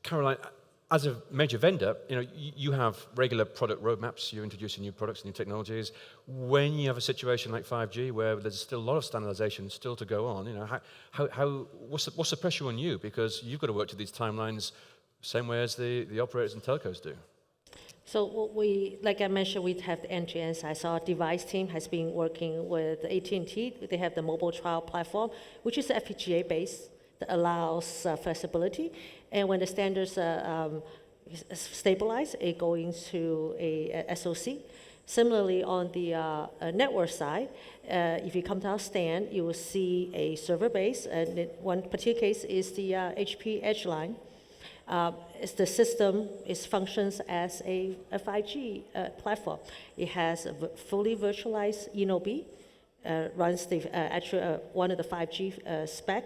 Caroline, as a major vendor, you have regular product roadmaps. You're introducing new products, new technologies. When you have a situation like 5G, where there's still a lot of standardization still to go on, what's the pressure on you? Because you've got to work to these timelines same way as the operators and telcos do. So like I mentioned, we have the end-to-end side. So our device team has been working with AT&T. They have the mobile trial platform, which is FPGA based, that allows flexibility. And when the standards stabilize, it goes into a SoC. Similarly, on the network side, if you come to our stand, you will see a server base. And one particular case is the HP Edge line. The system functions as a 5G platform. It has a fully virtualized ENOB, runs one of the 5G spec,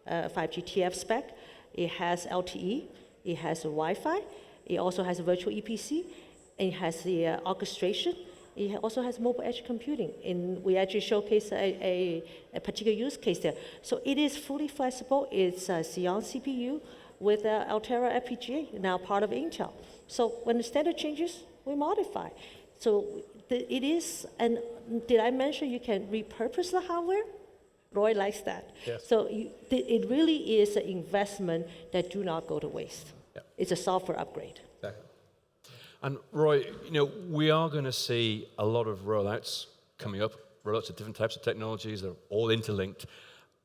5G TF spec. It has LTE. It has a Wi-Fi. It also has a virtual EPC. And it has the orchestration. It also has mobile edge computing. And we actually showcase a particular use case there. So it is fully flexible. It's a Xeon CPU with Altera FPGA, now part of Intel. So when the standard changes, we modify. So it is, and did I mention you can repurpose the hardware? Roy likes that. Yes. So it really is an investment that do not go to waste. Yep. It's a software upgrade. Exactly. And Roy, we are going to see a lot of rollouts coming up, rollouts of different types of technologies. They're all interlinked.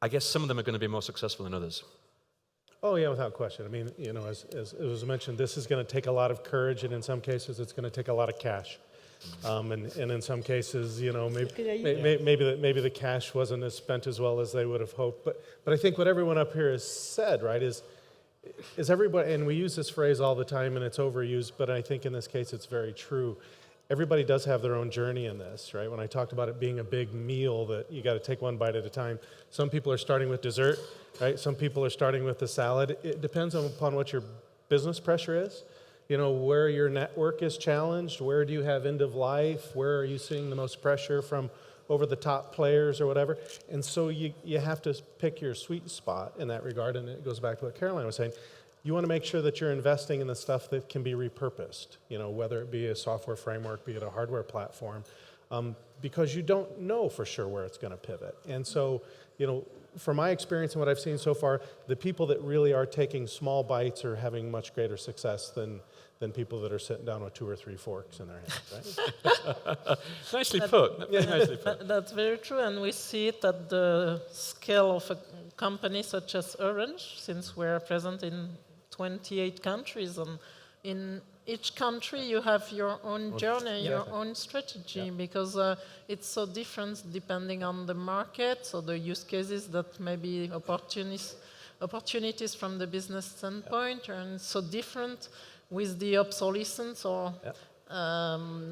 I guess some of them are going to be more successful than others. Oh yeah, without question. I mean, as it was mentioned, this is going to take a lot of courage, and in some cases, it's going to take a lot of cash. And in some cases, maybe the cash wasn't as spent as well as they would have hoped. But I think what everyone up here has said, right, is everybody, and we use this phrase all the time, and it's overused, but I think in this case, it's very true. Everybody does have their own journey in this, right? When I talked about it being a big meal that you got to take one bite at a time, some people are starting with dessert, right? Some people are starting with the salad. It depends upon what your business pressure is, where your network is challenged, where do you have end of life, where are you seeing the most pressure from over-the-top players or whatever. And so you have to pick your sweet spot in that regard, and it goes back to what Caroline was saying. You want to make sure that you're investing in the stuff that can be repurposed, whether it be a software framework, be it a hardware platform, because you don't know for sure where it's going to pivot. And so, from my experience and what I've seen so far, the people that really are taking small bites are having much greater success than people that are sitting down with 2 or 3 forks in their hands, right? Nicely put. Nicely put. That's very true, and we see it at the scale of a company such as Orange, since we're present in 28 countries, and in each country you have your own journey, your own strategy, because it's so different depending on the market, so the use cases that may be opportunities from the business standpoint, and so different with the obsolescence or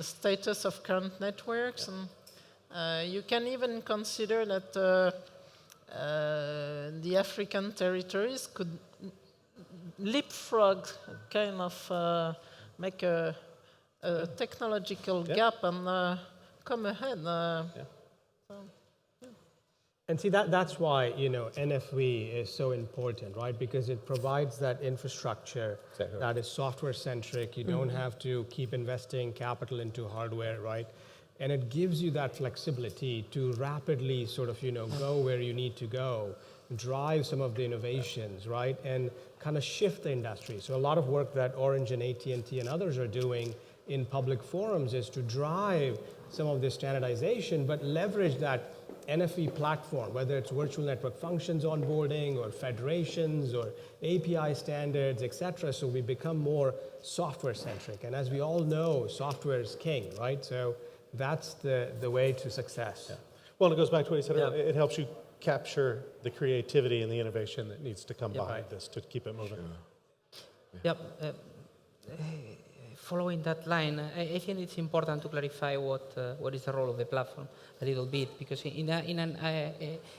status of current networks. And you can even consider that the African territories could leapfrog, kind of make a technological gap and come ahead. And see, that's why, NFV is so important, right? Because it provides that infrastructure that is software-centric. You don't have to keep investing capital into hardware, right? And it gives you that flexibility to rapidly sort of, go where you need to go, drive some of the innovations, right? And kind of shift the industry. So a lot of work that Orange and AT&T and others are doing in public forums is to drive some of this standardization, but leverage that NFV platform, whether it's virtual network functions onboarding or federations or API standards, et cetera, so we become more software-centric. And as we all know, software is king, right? So that's the way to success. Yeah. Well, it goes back to what you said earlier. It helps you capture the creativity and the innovation that needs to come behind this to keep it moving. Yep. Following that line, I think it's important to clarify what is the role of the platform a little bit, because in an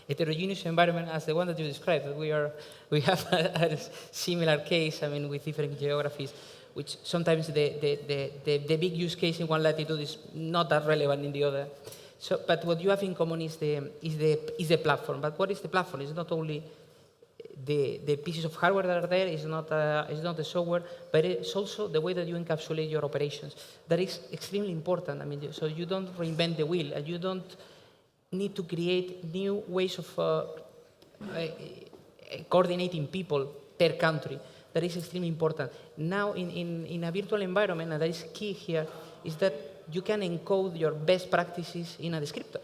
heterogeneous environment as the one that you described, we have a similar case. I mean, with different geographies, which sometimes the big use case in one latitude is not that relevant in the other. So, but what you have in common is the platform. But what is the platform? It's not only the pieces of hardware that are there is not the software, but it's also the way that you encapsulate your operations. That is extremely important. I mean, so you don't reinvent the wheel, and you don't need to create new ways of coordinating people per country. That is extremely important. Now, in a virtual environment, and that is key here, is that you can encode your best practices in a descriptor.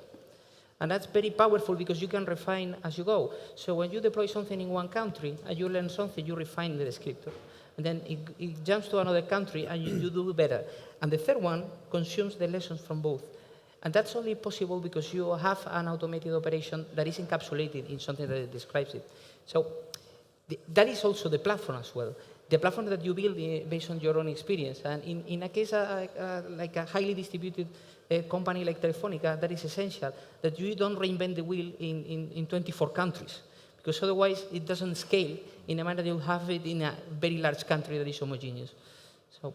And that's very powerful because you can refine as you go. So when you deploy something in one country and you learn something, you refine the descriptor. And then it jumps to another country and you do better. And the third one consumes the lessons from both. And that's only possible because you have an automated operation that is encapsulated in something that describes it. So that is also the platform as well. The platform that you build based on your own experience. And in a case like a highly distributed company like Telefónica, that is essential, that you don't reinvent the wheel in 24 countries. Because otherwise it doesn't scale in a manner that you have it in a very large country that is homogeneous. So.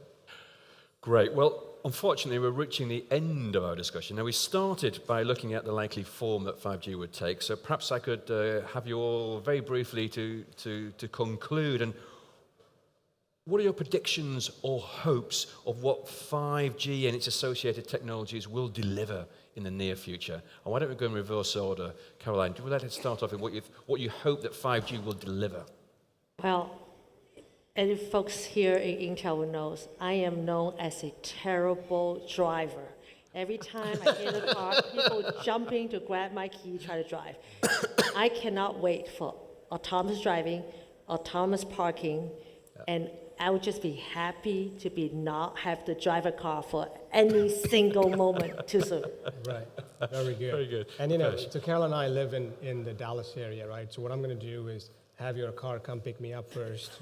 Great. Well, unfortunately, we're reaching the end of our discussion. Now, we started by looking at the likely form that 5G would take. So perhaps I could have you all very briefly to conclude. And what are your predictions or hopes of what 5G and its associated technologies will deliver in the near future? And why don't we go in reverse order? Caroline, do you let us start off with what you hope that 5G will deliver? Well, and folks here in Intel will know, I am known as a terrible driver. Every time I get in the car, people jumping to grab my key, try to drive. I cannot wait for autonomous driving, autonomous parking, and I would just be happy to not have to drive a car for any single moment too soon. Right, very good. Very good. And so Carol and I live in the Dallas area, right? So what I'm going to do is have your car come pick me up first.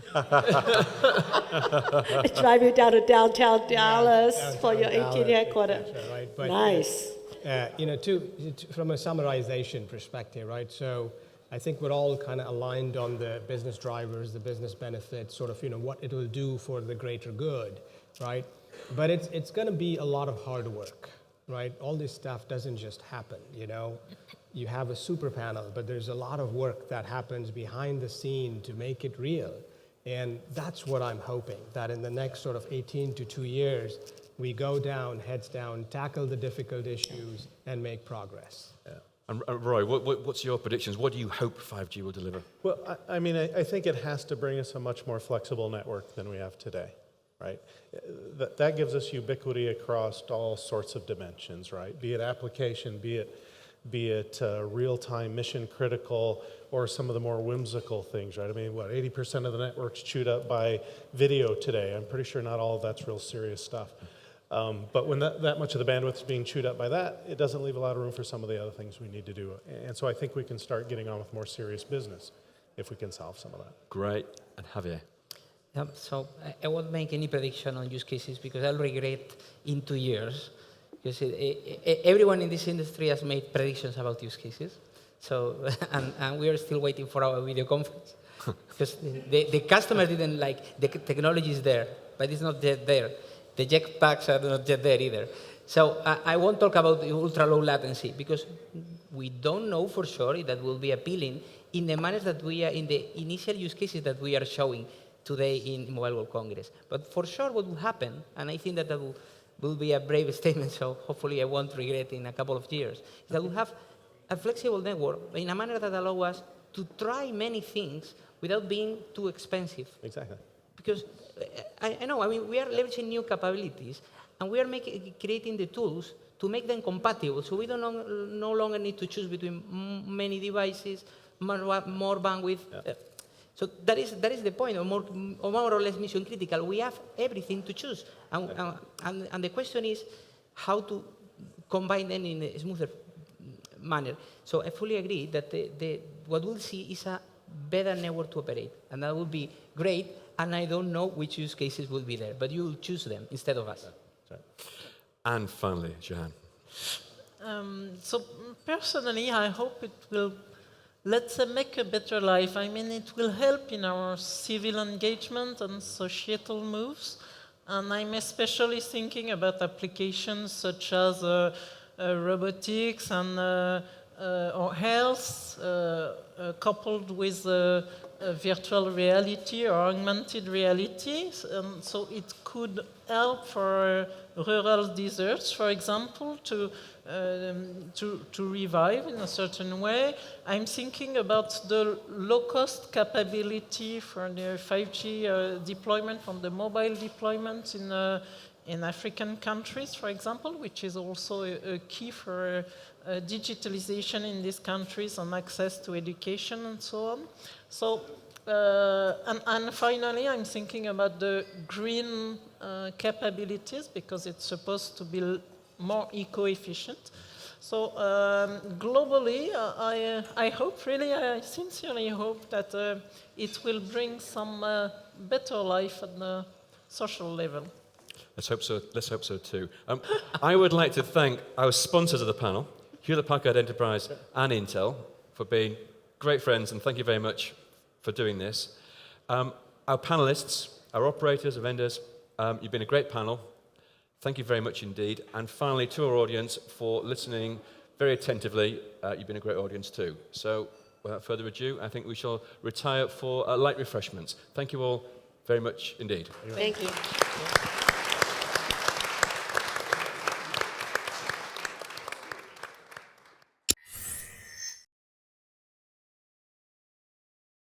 Drive you down to downtown Dallas for your Dallas, AT&T headquarters. right? But, Nice. From a summarization perspective, right? So I think we're all kind of aligned on the business drivers, the business benefits, sort of, what it will do for the greater good, right? But it's going to be a lot of hard work, right? All this stuff doesn't just happen, You have a super panel, but there's a lot of work that happens behind the scene to make it real. And that's what I'm hoping, that in the next sort of 18 to 2 years, we go down, heads down, tackle the difficult issues, and make progress. Yeah. And Roy, what's your predictions? What do you hope 5G will deliver? Well, I think it has to bring us a much more flexible network than we have today, right? That gives us ubiquity across all sorts of dimensions, right? Be it application, be it real-time, mission-critical, or some of the more whimsical things, right? 80% of the network's chewed up by video today. I'm pretty sure not all of that's real serious stuff. But when that much of the bandwidth is being chewed up by that, it doesn't leave a lot of room for some of the other things we need to do. And so I think we can start getting on with more serious business if we can solve some of that. Great. And Javier? So I won't make any prediction on use cases because I'll regret in 2 years. Because everyone in this industry has made predictions about use cases. So, and we are still waiting for our video conference. Because the customer didn't like, the technology is there, but it's not yet there. The jetpacks are not yet there either. So I won't talk about the ultra-low latency because we don't know for sure if that will be appealing in the manner that we are, in the initial use cases that we are showing today in Mobile World Congress. But for sure what will happen, and I think that will be a brave statement, so hopefully I won't regret in a couple of years, is that we'll have a flexible network in a manner that allows us to try many things without being too expensive. Exactly. Because we are leveraging new capabilities, and we are creating the tools to make them compatible, so we no longer need to choose between many devices, more bandwidth. Yeah. So that is the point, or more or less mission critical. We have everything to choose, and the question is how to combine them in a smoother manner. So I fully agree that what we'll see is a better network to operate, and that will be great. And I don't know which use cases will be there, but you will choose them instead of us. Right. And finally, Jehanne. So personally, I hope it will, let's say, make a better life. It will help in our civil engagement and societal moves. And I'm especially thinking about applications such as robotics and or health coupled with virtual reality or augmented reality. So it could help for rural deserts, for example, to revive in a certain way. I'm thinking about the low-cost capability for the 5G deployment, from the mobile deployment in African countries, for example, which is also a key for digitalization in these countries and access to education and so on. So, and finally, I'm thinking about the green capabilities, because it's supposed to be more eco-efficient. So globally, I hope, really, I sincerely hope that it will bring some better life at the social level. Let's hope so. Let's hope so too. I would like to thank our sponsors of the panel, Hewlett Packard Enterprise and Intel, for being great friends, and thank you very much for doing this. Our panelists, our operators, our vendors, you've been a great panel. Thank you very much indeed. And finally, to our audience for listening very attentively. You've been a great audience too. So without further ado, I think we shall retire for light refreshments. Thank you all very much indeed. Thank you.